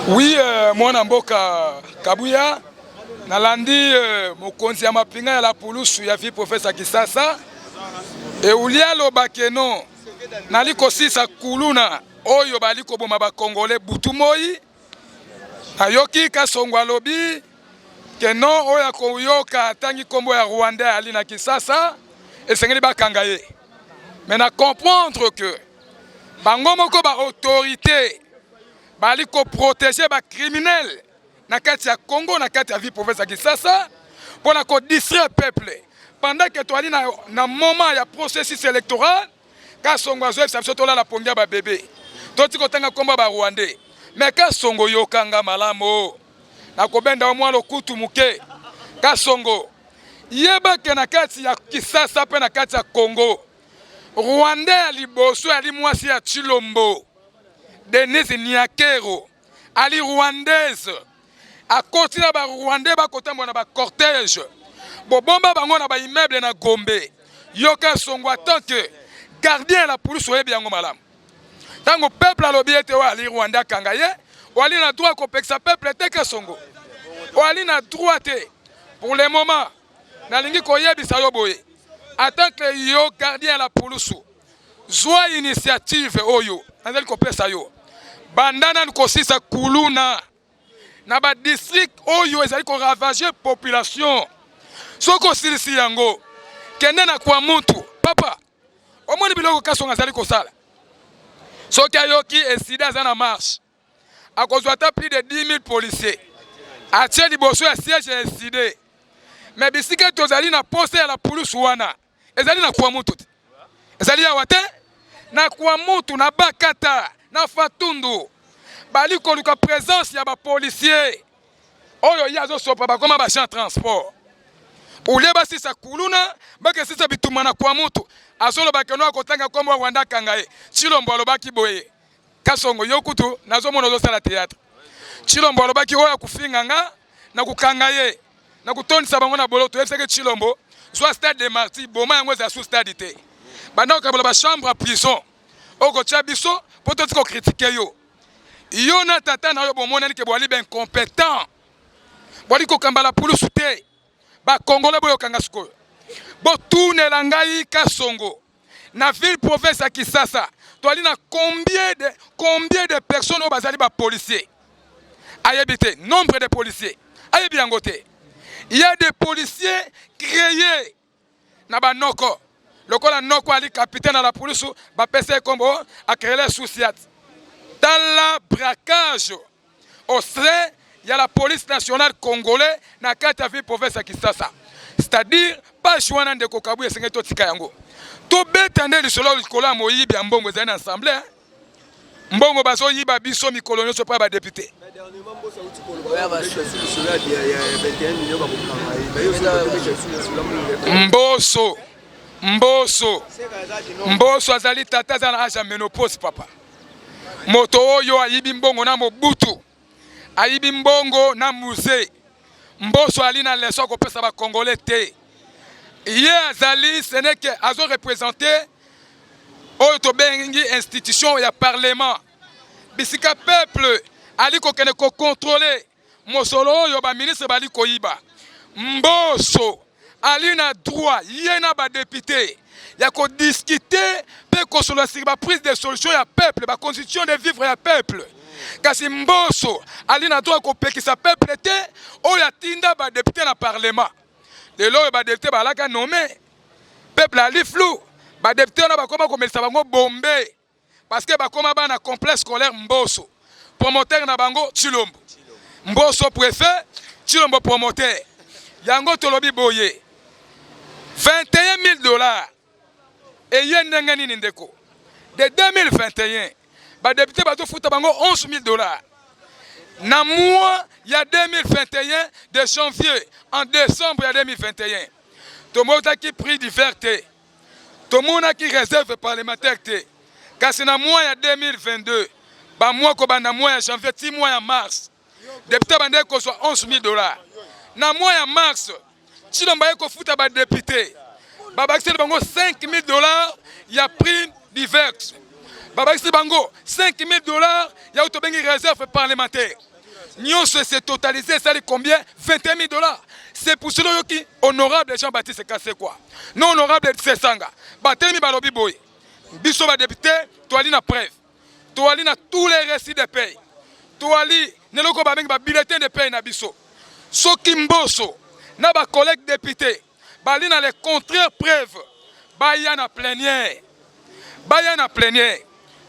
Oui, mwana mboka Kabuya nalandi mokonzi ya mapinga ya la pulusu ya vi professeur Kisasa e ulia lobakeno nali kosisa kuluna oyo bali koboma ba Congolais butu moi ayoki kasongwa lobi keno oyo koyoka tangi kombo ya Rwanda ali na Kisasa esengeli bakanga ye. Mais na comprendre que bango moko ba autorité bali ko protéger ba criminel na kati ya Congo na kati ya vie professeur Kisasa pour na ko distraire peuple pendant que toi na moment ya processus électoral ka songo azo exception to la pongia ba bébé to tiko tanga komba ba Rwandais mais ka songo yokanga malamo na ko benda o mwalo kutu muke ka songo yeba ke na kati ya Kisasa pe na kati ya Congo Rwandais ali boso ali mwasi ya Chilombo Denise Niakero ali rwandaise a continue ba Rwandais ba kotambo na ba cortège bobomba bango na ba immeuble na Gombe yoka songo tant que gardien la police oye biango malamu tango peuple alobi ete wa ali Rwanda kangaye wali na droit ko peksa peuple te ka songo wali na droit te pour le moment na lingi ko yebisa yo boye en tant que yo gardien la police zwa initiative oyo nazali ko pesa yo bandana ko sisa kuluna na ba district oyo ezali ko ravager population soko silisi yango kende na kwa mutu papa omoni biloko kasonga zali ko sala soki ayoki esida za na marche akozwa ta plus de 10 000 policiers atie liboso ya siège ya eside mais bisika tozali na poste ya la police wana ezali na kwa mutu ezali ya wate na kwa mutu na bakata na fatundu bali ko luka présence ya ba policiers oyo yazo sopa ba koma ba champ transport ule basi sa kuluna bake sisa bitumana kwa mutu asolo bakeno akotanga kombo Rwanda kangaye Chilombo alobaki boye kasongo yokutu nazo mona zo sala théâtre Chilombo alobaki oya kufinganga na kukangaye na kutonisa bango na boloto efseke Chilombo soit stade de Martyrs boma yango za sous stade té banda okabula ba chambre à prison oko chabiso poto tiko critiquer yo na tata na yo bomona ni ke bwali ben compétent bwali ko kambala pulusu te ba Congolais boyo kanga sikoyo bo tunela ngai kasongo na ville province ya Kisasa to ali na combien de personnes au bazali ba policiers ayebite nombre de policiers ayebi yango te il y a des policiers créés na ba noko lokola noko ali capitaine à la police ba pese kombo a créé les soucis dans la braquage au sein il y a la police nationale congolaise na kati ya ville province ya Kisasa c'est-à-dire pas choana ndeko Kabuya senge to tika yango to betande lisolo likola moyibi ya mbongo ezali na assemblée mbongo bazo yiba biso mikolo nyonso pa ba député Mboso azali tata za na âge ménopause papa moto oyo ayibi mbongo na mobutu ayibi mbongo na musée Mboso ali na leso ko pesa ba Congolais te ye azali ce n'est que azo représenter oyo to bengi institution ya parlement bisika peuple ali ko kene ko contrôler mosolo oyo ba ministre bali ko yiba Mboso ali na droit ye na ba député ya ko discuter pe ko sur la prise de solution ya peuple ba constitution de vivre ya peuple kasi Mboso ali na droit ko pekisa peuple te oyo atinda ba député na parlement de l'eau ba député ba laka nommé peuple ali flou ba député na ba koma ko melisa bango bombe parce que ba koma ba na complexe scolaire Mboso promoteur na bango Chilombo Mboso préfet Chilombo promoteur yango tolobi boye $21,000 et yen ndenge nini ndeko de 2021 ba député ba to futa bango $11,000 na mois ya 2021 de janvier en décembre ya 2021 tomota ki prix divers te tomona ki réserve parlementaire te kasi na mois ya 2022 ba mois ko banda mois ya janvier ti mois ya mars député bande ko soit $11,000 na mois ya mars Chilombo ko futa ba député ba bakse bango $5,000 ya prix divers ba bakse bango $5,000 ya to bengi réserve parlementaire Nyonso s'est totalisé, ça dit combien? 21 000 $. C'est pour cela que honorable Jean-Baptiste Kassé quoi. Non honorable Sesanga. Batemi balobi boy. Biso ba député, toali na preuve. Toali na tous les récits de paye. Toali neloko ba bengi ba bulletin de paye na biso. Soki mboso na ba collègue député. Bali na les contraires preuves. Baya na plénière. Baya na plénière.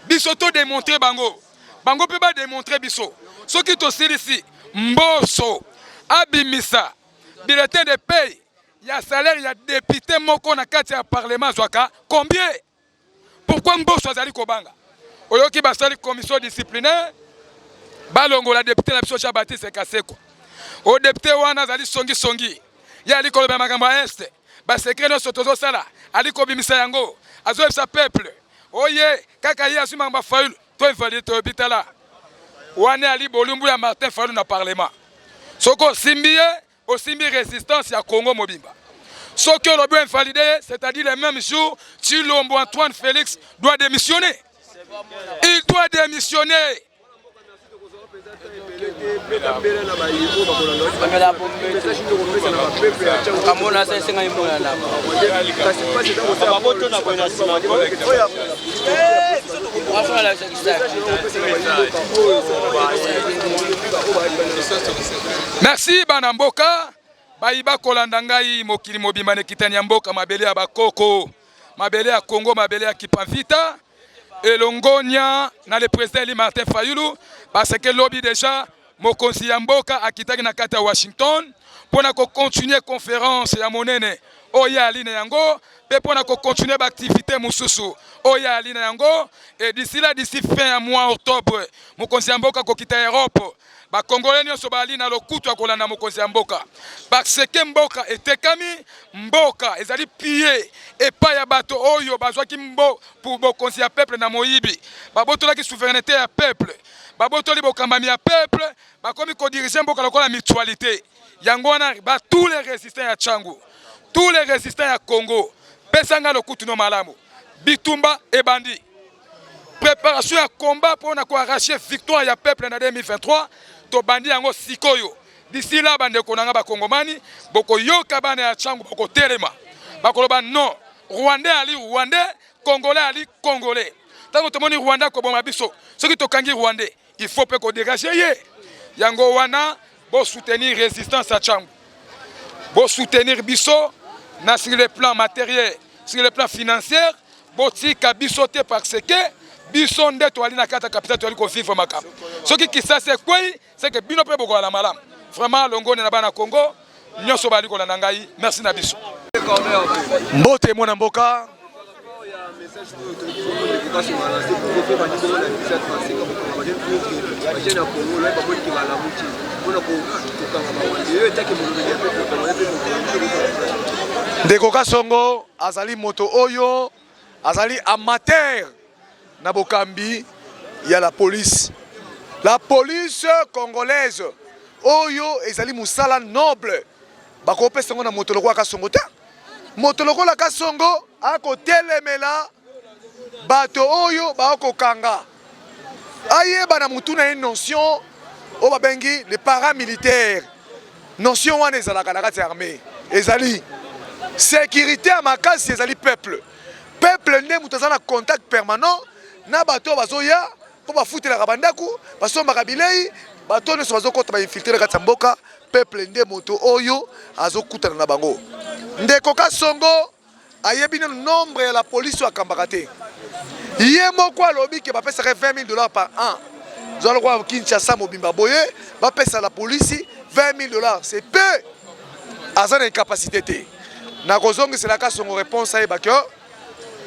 Biso to démontrer bango. Bango peut pas démontrer biso. Soki to silisi mboso abimisa bulletin de paye. Il y a salaire, il y a député moko na kati ya parlement zwaka. Combien? Pourquoi mboso azali kobanga? Oyoki basali commission disciplinaire. Balongo la député na biso Jean-Baptiste Kassé quoi. O député wana azali songi. Ya ali koloba makambo este. Ba secret no sotozo sala. Ali kobimisa yango. Azo sa peuple. Oye, kaka ye asuma ba faulu. To invalide to hôpital. Wane ali bolumbu ya Martin Fayulu na parlement. Soko simbiye, au simbi résistance ya Congo Mobimba. Soko lobo invalidé, c'est-à-dire le même jour, Tshilombo Antoine Félix doit démissionner. Il doit démissionner. Merci Banamboka. Baïba Kolandangai Mokili Mobimba Nekitani Mboka mabele ya bakoko, mabele ya Congo, mabele ya Kipanvita. Et Longonia, dans le président Martin Fayulu, parce que lobby déjà, Mokonzi Yamboka a quitté na kata Washington, pour continuer la conférence ya monene, Oya Aline Yango, et pour continuer l'activité Moussousou, Oya Aline Yango, et d'ici fin mois octobre, Mokonzi Yamboka a quitté l'Europe. Ba Congolais nyonso bali na lokutu akolanda mokonzi ya mboka. Baseke mboka etekami mboka ezali pillé epa ya bato oyo bazwaki mbo pour bokonzi ya peuple na moyibi. Babotolaki souveraineté ya peuple. Babotoli bokambami ya peuple, bakomi ko diriger mboka lokola mutualité. Yango wana ba tous les résistants ya Tchangu, tous les résistants ya Congo. Pesanga lokutu no malamu. Bitumba et bandi. Préparation à combat pour arracher victoire ya peuple en 2023. To bandi yango sikoyo. D'ici là bande konanga ba Kongomani, boko yoka bana ya Tchangu boko telema. Bakoloba non, Rwandais ali Rwandais, Congolais ali Congolais. Tango tomoni Rwanda ko boma biso, soki to kangi Rwandais, il faut pe ko dégager ye. Yango wana bo soutenir résistance à Tchangu. Bo soutenir biso na sur le plan matériel, sur le plan financier, bo tika biso te parce que biso nde to ali na kata capitale to ali ko vivre makam. Soki kisa c'est quoi? C'est que bino pe boko la malam. Vraiment longo na bana Congo, nyonso bali ko na ngai. Merci na biso. Mbote mona mboka. Ndeko Kasongo azali moto oyo azali amateur na bokambi ya la police congolaise oyo ezali musala noble bakopesa ngo na moto lokwa Kasongo ta moto lokola Kasongo akotelemela bato oyo bakokanga ayeba na mutu na notion o babengi les paramilitaires notion wana ezalaka na kati ya armée ezali sécurité à makasi ezali peuple nde mutu aza na contact permanent na bato bazoya po bafutelaka bandaku basombaka bilei bato nyonso bazokota bainfiltre kati ya mboka peuple nde moto oyo azokutana na bango. Ndeko Kasongo ayebi na nombre ya la police oyo akambaka te ye moko alobi ke bapesaka $20 000 par an zwa lokwa Kinshasa mobimba boye bapesa la police $20 000 c'est peu aza na incapacité te na kozongisela Kasongo réponse ayeba ke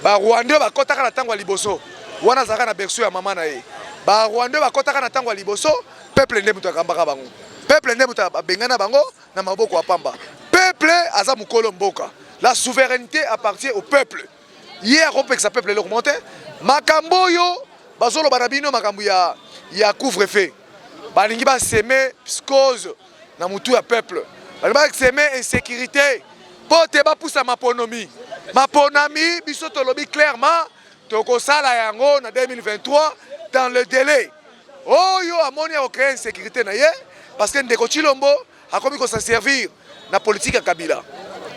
Rwandais bakotaka na tango ya liboso wana azalaka na berceau ya mama na ye Rwandais bakotaka na tango ya liboso peuple nde mutu akambaka bango peuple nde mutu abengana bango na maboko ya pamba peuple aza mukolo mboka la souveraineté appartient au peuple hier akopekisa peuple eloko monte makambo oyo bazoloba na bino makambo ya couvre-feu balingi baseme psychose na mutu ya peuple balingi baseme insécurité po te bapusa maponami biso tolobi clairement tokosala yango na 2023 dans le délai oyo amoni créer insécurité na ye parce que ndeko Chilombo a commis qu'on s'en servir na politique ya Kabila.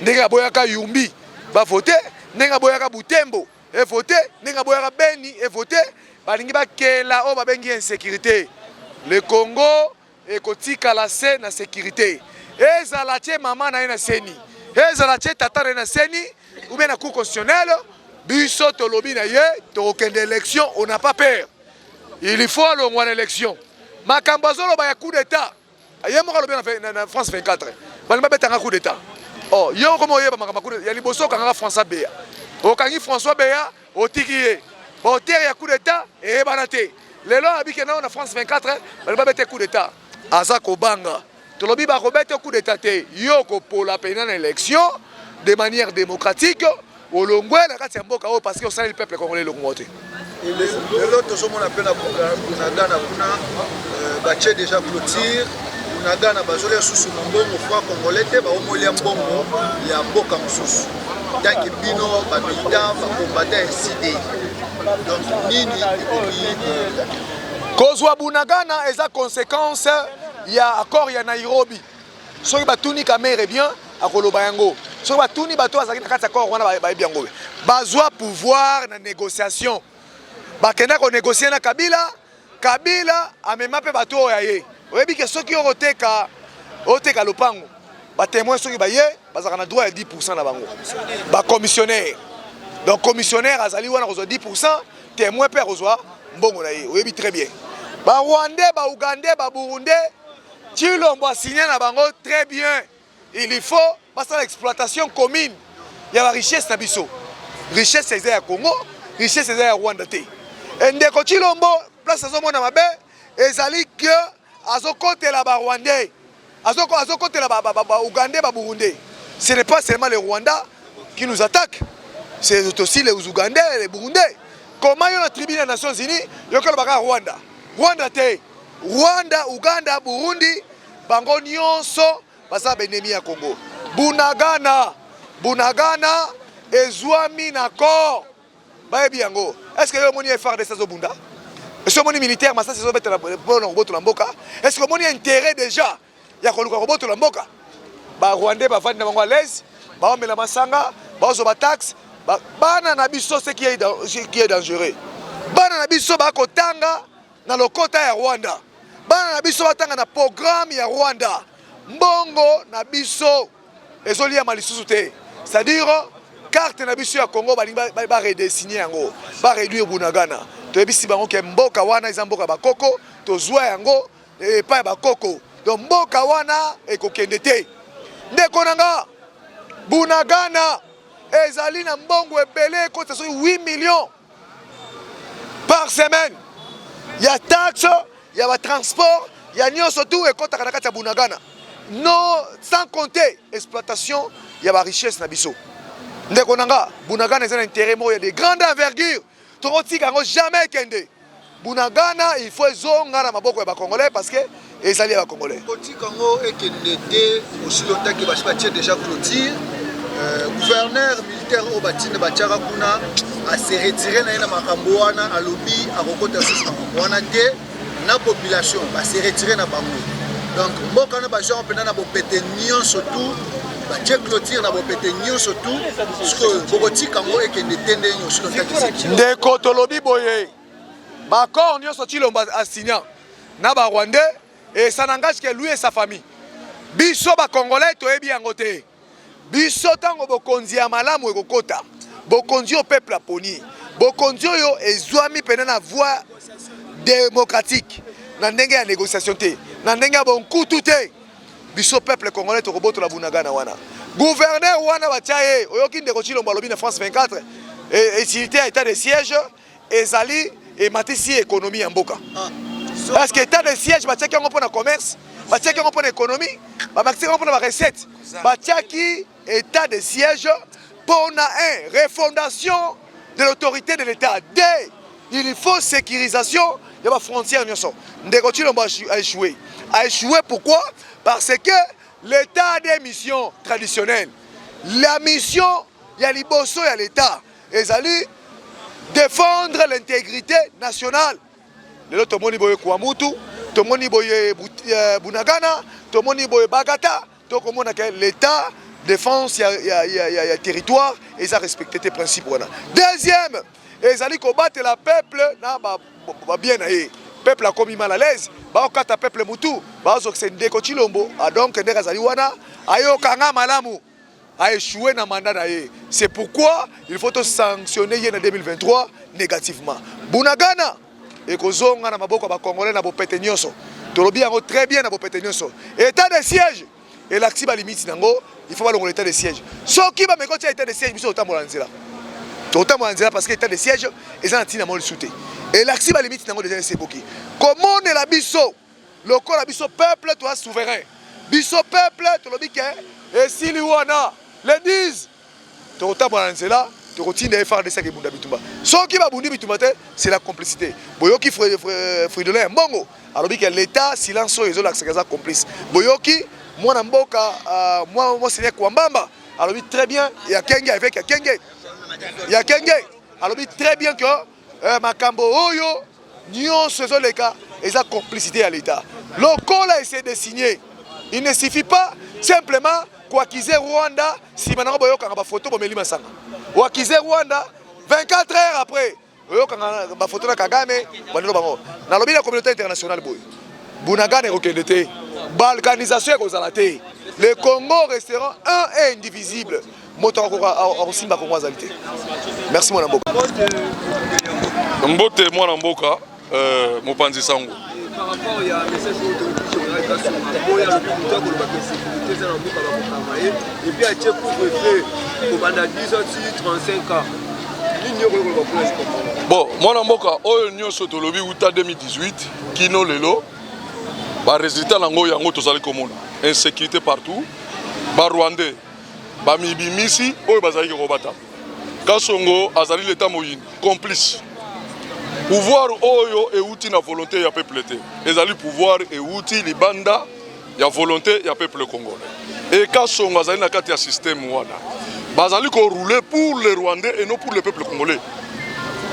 Ndenge aboyaka Yumbi va voter, ndenge aboyaka Butembo et voter, ndenge aboyaka Beni et voter, balingi ba kela o babengi insécurité. Le Congo est kotika la scène na sécurité. Ezala tie maman na seni. Ezala tie tata na seni ou bien na cour constitutionnelle, biso tolobi na ye, to kende élection, on n'a pas peur. Il faut aller en élection. Makambazolo ba ya coup d'état. Aye mo kalobi na France 24. Bali ba betanga coup d'état. Oh, yo komo yeba makamba coup d'état. Ya liboso kanga François Béa. O kangi François Béa o tikiye. Ba terre ya coup d'état et banate. Lelo abike na France 24, bali ba bete coup d'état. Aza ko banga. Tolobi ba ko bete coup d'état te. Yo ko pola pena na élection de manière démocratique. Olongwe na kati ya mboka o parce que on sali le peuple congolais le ngote. Et l'autre chose, on appelle la déjà clôture, on a gagné la sous mon frère congolais, on a eu un bon il y a beaucoup de choses. Tant que Bino, Babida, combattre ainsi. Donc, Nini, Kozwa Bunagana, et sa conséquence, il y a accord, il y a Nairobi. Si vous avez caméra bien, à Kolobayango. Si vous avez bateau, à accord, on a bien. Besoin pouvoir na négociation. Bakenda ko négocier na Kabila, Kabila amema pe bato ya ye. Oyebi ke soki oteka lopango. Ba témoin soki ba ye, bazaka na droit ya 10% na bango. Ba commissionnaire. Donc commissionnaire azali wana kozwa 10%, témoin pe kozwa mbongo na ye. Oyebi très bien. Ba Rwandais, ba Ougandais, ba Burundais, Chilombo a signé na bango très bien. Il faut passer à l'exploitation commune. Il y a la richesse na biso. Richesse c'est ya Congo, richesse c'est ya Rwanda te. Ndeko Chilombo, place à Zomona Mabe, ezali que azokotela ba Rwandais, azokotela ba Ougandais, ba Burundais. Ce n'est pas seulement les Rwandais qui nous attaquent, c'est aussi les Ougandais et les Burundais. Comment il y a la tribune des Nations Unies, il y a le Rwanda. Rwanda te, Rwanda, Ouganda, Burundi, bango nyonso, basa benemi ya Congo. Bunagana, ezwami na corps. Est-ce que vous avez fait des Bunda? Est-ce que vous avez militaire? Est-ce que vous avez intérêt déjà? Il y a des robots dans Mboka. Les Rwandais sont à l'aise, ils ont la masanga, ils ont la taxe. Ce qui est dangereux. Ils ont dans le côté de Rwanda. Ils ont un programme de Rwanda. Mbongo Nabiso. Ils ont lié à Malisuté. C'est-à-dire, carte na biso ya Congo ba redessiner yango ba réduire Bunagana to ebisi bango ke mboka wana izamboka bakoko to zwa yango e pa bakoko donc mboka wana ekokende te ndeko nanga Bunagana ezali na mbongo ebele ko 8 millions par semaine. Il y a taxe, il y a transport, il y a nyonso tout et kota kana kati ya Bunagana. Non, sans compter exploitation, il y a la richesse na biso. Ndeko nanga Bunagana est un intérêt, il y a des grandes envergures. Torotika ngo jamais kende. Bunagana il faut zonga na maboko ya Congolais parce que ezali ya Congolais. Torotika ngo ekende aussi longtemps que basi déjà clôture. Gouverneur militaire au Batine Bachara kuna a se retiré na makambo wana a lobby a kokota sous wana te na population ba se retiré na bango. Donc mboka na ba gens pena na bo pété nion surtout ba clôture na bo pété nion surtout parce que bokotika ngo ekende tende nyo sur le temps. Ndeko tolobi boye. Ba corps nyo sorti lomba a signé na ba Rwandais et ça n'engage que lui et sa famille. Biso ba Congolais to ebi yango te. Biso tango bokonzi ya malamu ekokota. Bokonzi au peuple aponi. Bokonzi yo ezwami pena na voie démocratique. Na ndenge ya négociation te. Na ndenge ya bonkutu te. Biso peuple congolais to roboto la Bunagana wana. Gouverneur wana batiaye oyoki ndeko Chilombo lobi na France 24 et cité état de siège ezali et matisi économie en mboka. Parce que état de siège batiaki yango pona commerce, batiaki yango pona économie, batiaki yango pona recette. Batiaki état de siège pour une refondation de l'autorité de l'État. Il faut sécurisation de la frontière. Ndeko Chilombo a échoué. A échoué pourquoi? Parce que l'État a des missions traditionnelles. La mission, il y a l'Iboso, il y a l'État. Ils allaient défendre l'intégrité nationale. lelo tomoni boye Kouamoutou, tomoni boye Bunagana, tomoni boye Bagata, tokomona que l'État défense ya territoire et ça respecter tes principes. Deuxième, ils allaient combattre le peuple na bien aye. Peuple a commis mal à l'aise. Ba okata peuple mutu, ba oxende ko Chilombo, donc ndeka zali wana ayo kanga malamu. A échoué dans le mandat. C'est pourquoi il faut sanctionner en 2023 négativement. Bunagana et Kozonga na maboko ba Congolais na bopete nyonso. Tolobi yango très bien na bopete nyonso. État de siège et l'axi ba limite nango, il faut pas l'ongler état de siège. Soki ba mekoti état de siège biso otambola nzela. Otambola nzela parce que état de siège eza ntina mo souté. Et l'axi ba limite nango déjà c'est boki. Comment on est la biso? Le corps la biso peuple toi souverain. Biso peuple tolobi ke et si liwana les 10, tu es là, tu continues à faire des sacs et bunda bitumba. Ce qui va bundi bitumba, c'est la complicité. Boyoki Fridolin Mbongo, alors que l'État silence les autres c'est complice. Boyoki, moi Namboka, moi c'est Kwambamba, alors très bien, il y a Kenge avec Kenge. Il y a Kenge. Alors très bien que Makambo Oyo, Nyon ce les cas, et la complicité à l'État. Le col a essayé de signer. Il ne suffit pas simplement Kwakize Rwanda, si maintenant on a une photo de Melima Sanga. Kwakize Rwanda, 24 heures après, on a une photo de Kagame, dans la communauté internationale. Bunagana est reconnaître. Balkanisation est reconnaître. Le Congo restera un et indivisible. Merci mon Mboka. Mbote moi Mboka, Mopanzi Sango. Par rapport il y a un message et puis à Tchèque au Banda 10 ans. Bon, moi Mboka, Oyo Sotolobi Uta 2018, Kino Lelo, ba résultat nango yango tozali komona. Insécurité partout, ba Rwandais, ba Mibimisi, Oyo bazali kobata. Kasongo azali l'état moyenne, complice. Pouvoir oyo et outil na volonté ya peuple té. Ezali pouvoir et outil libanda ya volonté ya peuple congolais. Et Kasongo azali na kati ya système wana. Bazali ko rouler pour les Rwandais et non pour le peuple congolais.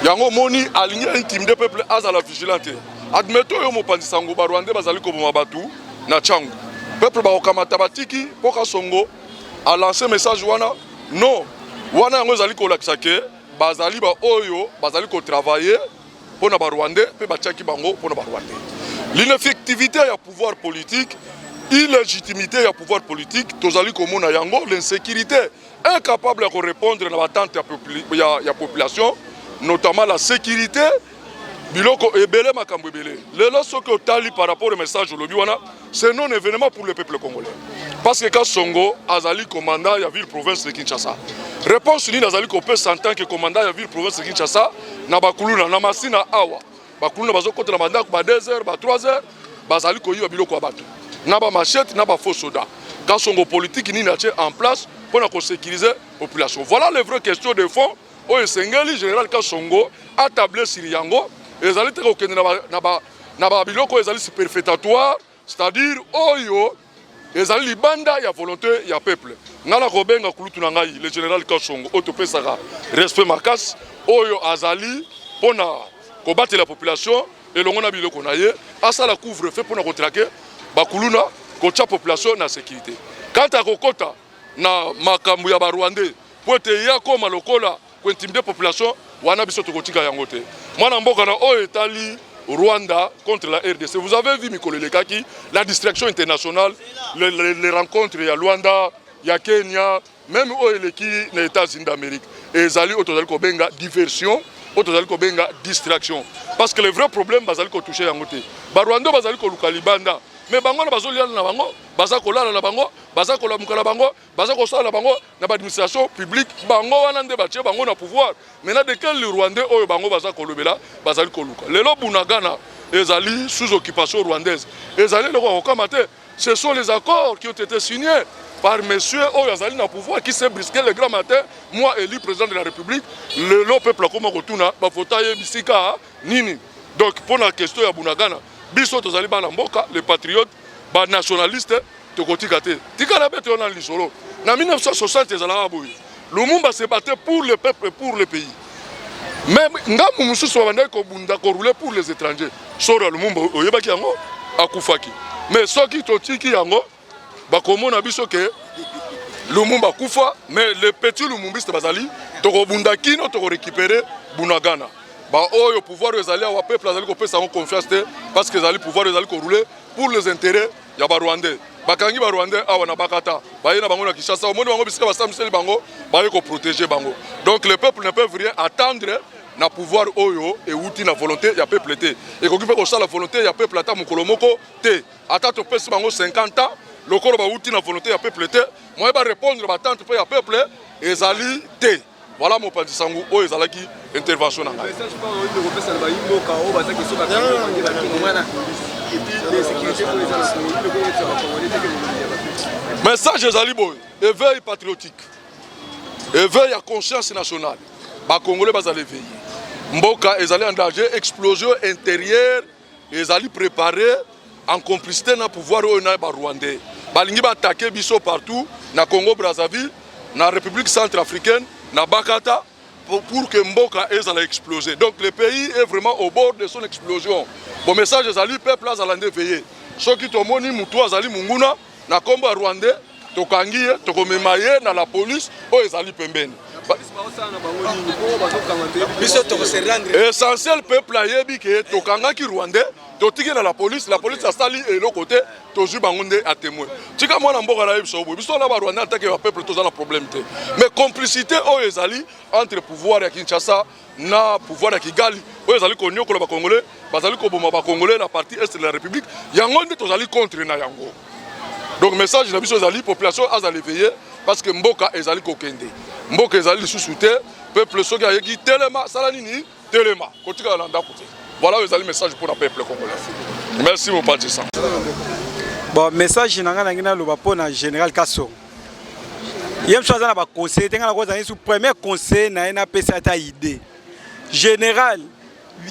Yango moni aligné intimider peuple azala vigilante. Admettons yo Mopanzi Sango ba Rwandais bazali ko boma batu na Tchangu. Peuple ba okamata batiki po Kasongo a lancé message wana non. Wana yango ezali ko lakisa ke bazali ba oyo bazali ko travailler pour les Rwandais, pour les Rwandais. L'ineffectivité du pouvoir politique, l'illégitimité du pouvoir politique, l'insécurité, incapable de répondre à l'attente de la population, notamment la sécurité, par rapport au message de l'Obiwana, c'est non événement pour le peuple congolais. Parce que quand Songo Azali commandant de la ville-province de Kinshasa, réponse ni Azali Kopé s'entend que commandant de la ville-province de Kinshasa, na bakuluna na masina awa, bakuluna bazo contre la mandat ba 2 heures, ba 3 heures, bazali ko yiba biloko abatu. Na ba machette, na ba faux soda. Quand Songo politique ni na en place pour na sécuriser la population. Voilà les vraies questions de fond. O Sengeli général Kasongo a tablé sur Yango. Les alliés qui na ba biloko ezali superfétatoire, c'est-à-dire oyo ezali libanda ya volonté ya peuple. Ngala kobenga kulutu na ngai le général Kasongo otopesaka respect makas oyo azali pona kobattre la population et longona biloko na ye asala couvre-feu pona kotraquer bakuluna kocha population na sécurité. Quant à kokota na makambu ya ba Rwandais po te ya koma lokola ko intimider population wana biso tokotika yango te. Mwana mboka na oyo etali Rwanda contre la RDC. Vous avez vu Mikolo Lekaki, la distraction internationale, les rencontres, il y a Rwanda, il y a Kenya, même les États-Unis d'Amérique. Et Zali Otozali Kobenga diversion, Otozali Kobenga distraction. Parce que le vrai problème, Bazali ko touché yangote. Ba Rwanda Bazali ko luka libanda. Mais bango na bazoli na bango, bazako lala na bango, bazako la mukala bango, bazako sala bango na administration publique, bango wana nde batie bango na pouvoir. Maintenant de quel Rwandais oyo bango bazako lobela, bazali ko luka. Lelo Bunagana ezali sous occupation rwandaise. Ezali le ko kamate. Ce sont les accords qui ont été signés par monsieur oyo azali na pouvoir qui s'est brisqué le grand matin, moi élu président de la République, le peuple comme rotuna, ba fotaye bisika nini. Donc pour la question ya Bunagana biso tozali bana mboka les patriotes ba nationalistes tokotika te tika na beto na lisolo na 1960 ezala boyi Lumumba se battait pour le peuple et pour le pays mais ngamu mususu babanda ko bunda ko rouler pour les étrangers sora lumumba oyebaki yango akufaki mais soki totiki yango bakomona biso ke Lumumba kufa mais les petits lumumbistes bazali toko bunda kino toko récupérer Bunagana ba oyo pouvoir ezali wa peuple azali ko pesa confiance parce que ezali pouvoir ezali ko rouler pour les intérêts ya ba Rwandais bakangi ba Rwandais awa na bakata bayena bango na Kinshasa omoni bango bisika basamseli bango baye ko protéger bango donc le peuple ne peut rien attendre na pouvoir oyo et outi na volonté ya peuple té et ko ko ça la volonté ya peuple ata mukolo moko té ata to pesa bango 50 ans lokolo ba outi na volonté ya peuple té moi ba répondre ba tante ya peuple ezali té voilà mon petit sangu o ezalaki intervention na ngai message ezali boy éveil patriotique éveil à conscience nationale ba congolais bazali éveillé mboka ezali en danger explosion intérieure ezali préparé en complicité na pouvoir oyo na ba Rwandais balingi ba attaquer biso partout na Congo Brazzaville na République centrafricaine na Bakata pour que mboka ezala exploser donc le pays est vraiment au bord de son explosion bon message ezali peuple azalande veiller soki tomoni mutu azali munguna na kombo Rwandais tokangi tokomemaye na la police oyo ezali pembeni essentiel peuple ayebi ke tokangaki Rwandais totiki na la police asali elo côté tozu bangonde a témoin tika mwana mboka na yebiso bo biso na ba Rwandais attaquer ba peuple toza na problème te mais complicité oyo ezali entre pouvoir ya Kinshasa na pouvoir ya Kigali oyo ezali konyokola ba congolais bazali ko boma ba congolais na partie est de la République yango nde tozali contre na yango donc message na biso ezali population azali veiller parce que mboka ezali kokende mboka ezali sous peuple soki ayeki telema sala nini telema kotika na ndako te voilà ezali message pour le peuple congolais merci mon partisan bon message nanga ngina loba pona général Kassongo yem choza na ba conseiller tenga na ko zani sous premier conseil na pesa ta idée général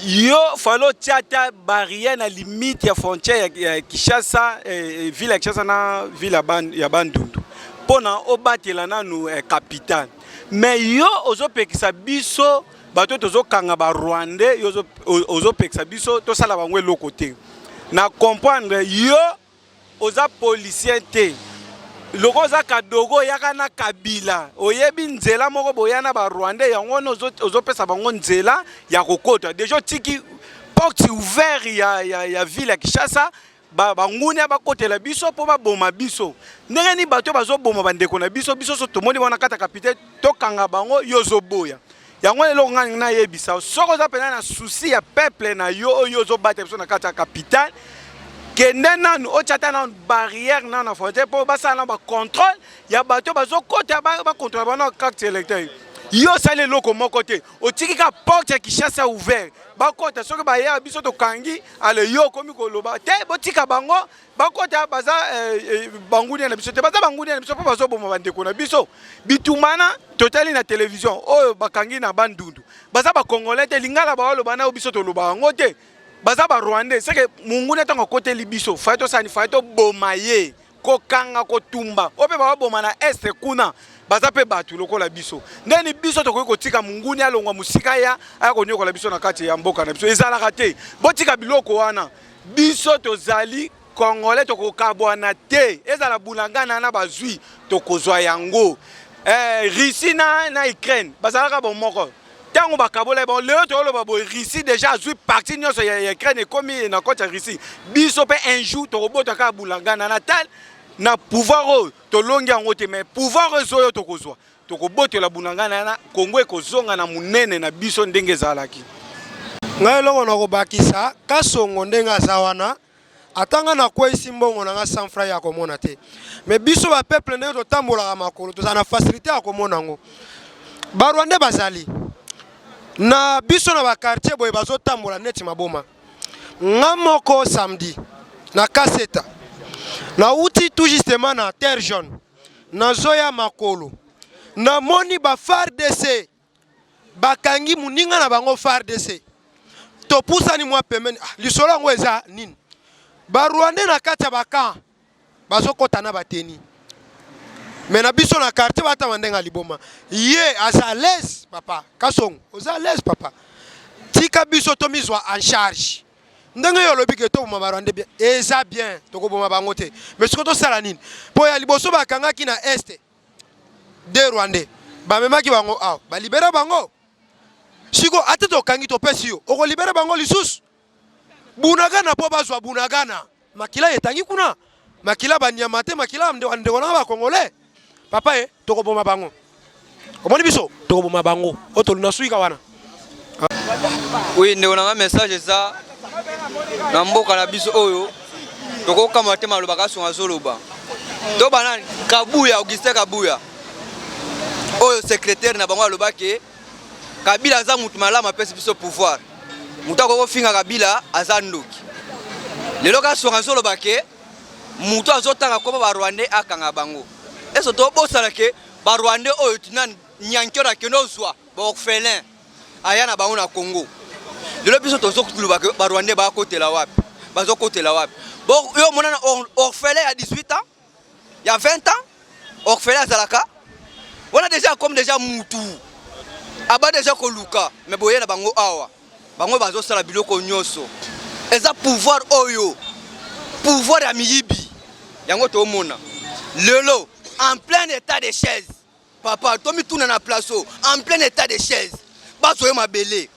yo falo tchata barrière na limite ya frontière ya Kinshasa ville ya Kinshasa na ville ya Bandundu pona obatela nanu capitale mais yo ozopekisa biso bato tozokanga ba Rwandais yo ozopekisa biso to sala bangwe loko te na comprendre yo oza policier te loko za kadogo yaka na kabila oyebi nzela moko boyana ba Rwandais yango ozopesa bango nzela ya kokota déjà tiki porte ouvert ya ville ya Kinshasa banguni abakotela biso po baboma biso ndenge ni bato bazoboma bandeko na biso so tomoni bona kata capitaine tokanga bango yozoboya yango lelo ngani na yebisa soko za pena na souci ya peuple na yo yozobata biso na kata capitale kende nanu ochata na barrière na frontière po basala ba contrôle ya bato bazokota ba contrôle bana carte électeur yo sale loko moko te otiki ka porte ya Kinshasa ouvert bakota soki baya biso tokangi ale yo komi koloba te botika bango bakota baza banguni na biso te baza banguni na biso po bazoboma bandeko na biso bitumana totali na télévision oyo bakangi na Bandundu baza ba congolais te lingala ba oloba na biso toloba ngo te baza ba Rwandais c'est que mungune tango côté libiso faito sani faito bomaye kokanga kotumba ope ba boma na est kuna baza pe batu lokola biso ndeni biso tokoki kotika munguni alongwa musika ya akonyokola biso na kati ya mboka na biso ezalaka te botika biloko wana biso tozali congolais tokokabwana te ezala bulangana na bazwi tokozwa yango Russie na Ukraine bazalaka bomoko tango bakabola bon leo to loba bo Russie déjà azwi partie nyonso ya Ukraine ekomi na kota Russie biso pe un jour tokobota ka bulangana na tal na pouvoir to longi yango te mais pouvoir oyo tokozwa tokobotela bunangana na Kongo ekozonga na munene na biso ndenge ezalaki ngai longo na kobakisa Kassongo ndenge azawana atanga na kwesi mbongo na nga sans fra ya komona te mais biso ba peuple ndenge totambola makolo tozana facilité ya komona ngo ba Rwandais bazali na biso na ba quartier boye bazotambola neti maboma ngamoko samedi na Kaseta na uti tout justement na terre jaune na zoya makolo na moni ba FARDC bakangi muninga na bango FARDC to pusa ni mwa pembeni lisolo ngo eza nini ba Rwandais na kati ya baka bazokota na bateni mais na biso na quartier bata mandenga liboma ye aza à l'aise papa Kasongo oza à l'aise papa tika biso to mizwa en charge ndenge yo lobi ke to boma barande bien eza bien to ko boma bango te mais ce que to sala nini po ya liboso bakanga ki na est de Rwandais ba memaki bango aw ba libérer bango siko ate to kangi to pesi yo oko libérer bango lisusu Bunagana po bazwa Bunagana makila yetangi kuna makila banyamate makila ande wana ba Congolais papa toko boma bango omoni biso toko boma bango otoluna suika wana. Oui, ndeko na message ça na mboka na biso oyo toko kamate maloba ka songa zoloba to banani Kabuya Augustin Kabuya oyo secrétaire na bango aloba ke Kabila za mutu malama pesi biso pouvoir mutu akoko finga Kabila aza ndoki lelo ka songa zoloba ke mutu azotanga ko ba Rwandais akanga bango eso to bosala ke ba Rwandais oyo tinani nyankyo ke nozwa ba orphelin ayana bango na Congo lelo biso tozokutuluba ke ba Rwandais ba kotela wapi bazokotela wapi bon yo monana orphelin à 18 ans il y a 20 ans orphelin azalaka on a déjà comme déjà mutu aba déjà koluka mais boye na bango awa bango bazosala biloko nyoso eza pouvoir oyo pouvoir ya miyibi yango to mona lelo en plein état de chaise papa tomi tuna na place en plein état de chaise baso mabele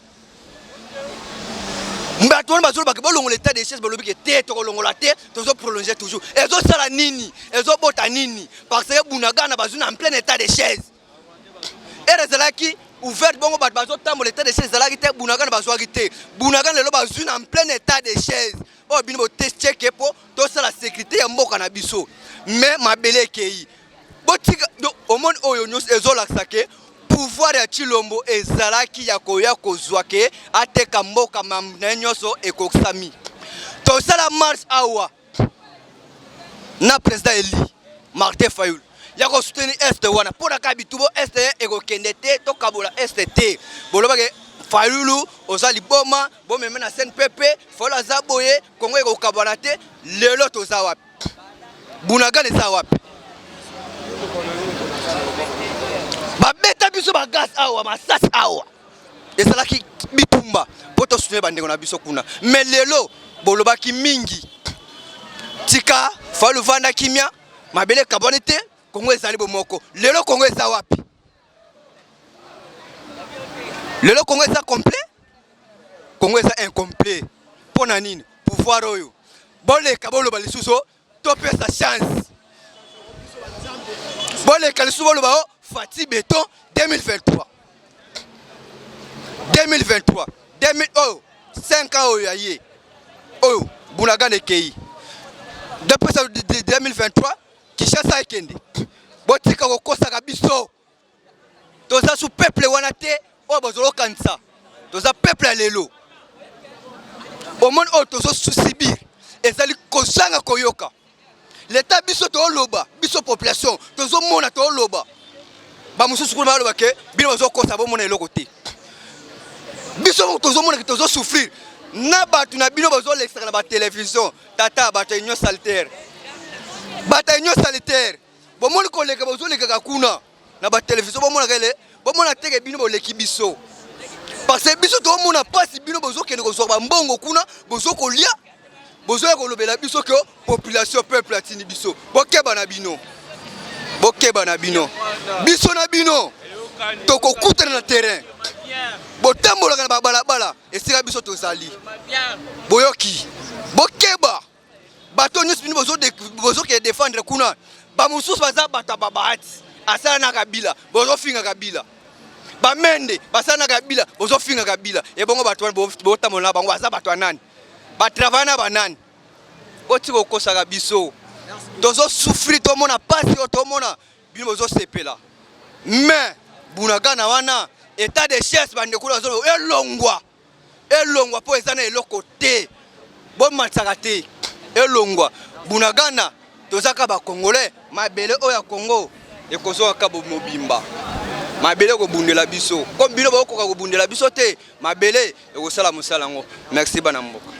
mbato on bazolo bakebo longo l'état de chaise balobi ke te to longola te tozo prolonger toujours ezo sala nini ezo bota nini parce que Bunagana bazuna en plein état de chaise et rezalaki ouvert bongo bat bazo tambo l'état de chaise zalaki te Bunagana bazo akite Bunagana lelo bazuna en plein état de chaise o bino bo test check po to sala sécurité ya mboka na biso mais mabele kei botika au monde oyo nyos ezolakisa ke pouvoir ya Chilombo ezalaki ya koya kozwa ke ateka mboka na nyoso ekokisami to sala marche awa na président Eli Martin Fayulu ya ko soutenir est wana pona ka bitubo est ekokende te to kabola est te boloba ke Fayulu ozali boma bomeme na CNPP fola za boye Kongo ekokabana te lelo to za wapi Bunagana za wapi babeta biso ba gas awa masas awa ezalaki bitumba poto soutenir bandeko na biso kuna mais lelo bolobaki mingi tika Fayulu vanda kimia mabele kabone te Kongo ezali bomoko lelo Kongo eza wapi lelo Kongo eza complet Kongo eza incomplet pona nini pouvoir oyo boleka boloba lisusu to pesa chance boleka lisusu boloba Fati Béton 2023 oh 5 ans oyo aye oyo Bunagana kei depuis ça 2023 Kinshasa ekende botika kokosa biso toza sous peuple wana te o bozolo kanisa toza peuple lelo au monde o tozo subir ezali kosanga koyoka l'état biso to loba biso population tozo mona to loba ba mususu kuna baloba ke bino bazokosa bomona eloko te biso tozo mona ke tozo souffrir na batu na bino bazolextra na ba télévision tata bata union salitaire bomoni koleka bazoleka kuna na ba télévision bomona kele bomona teke bino boleki biso parce que biso to mona pasi bino bozokende kozwa ba mbongo kuna bozokolia bozoya kolobela biso ke population peuple atini biso bokeba na bino biso na bino toko kutana na terrain botambolaka na babalabala esika biso tozali boyoki bokeba bato nyonso bino bozoke défendre kuna bamosusu baza bato babahati asala na Kabila bozofinga Kabila bamende basala na Kabila bozofinga Kabila ebongo bato wana botambola na bango baza bato anani batravaille na banani oti kokosaka biso tozo souffrir to mona pasi to mona bino bozo sepela mais Bunagana wana état de chaise bande kula zo elongwa po ezana eloko te bon matsaka te elongwa Bunagana tozaka ba Congolais mabele oya Congo ekozo ka bo mobimba mabele ko bundela biso comme bino ba ko bundela biso te mabele ekosala musala ngo merci bana mboka.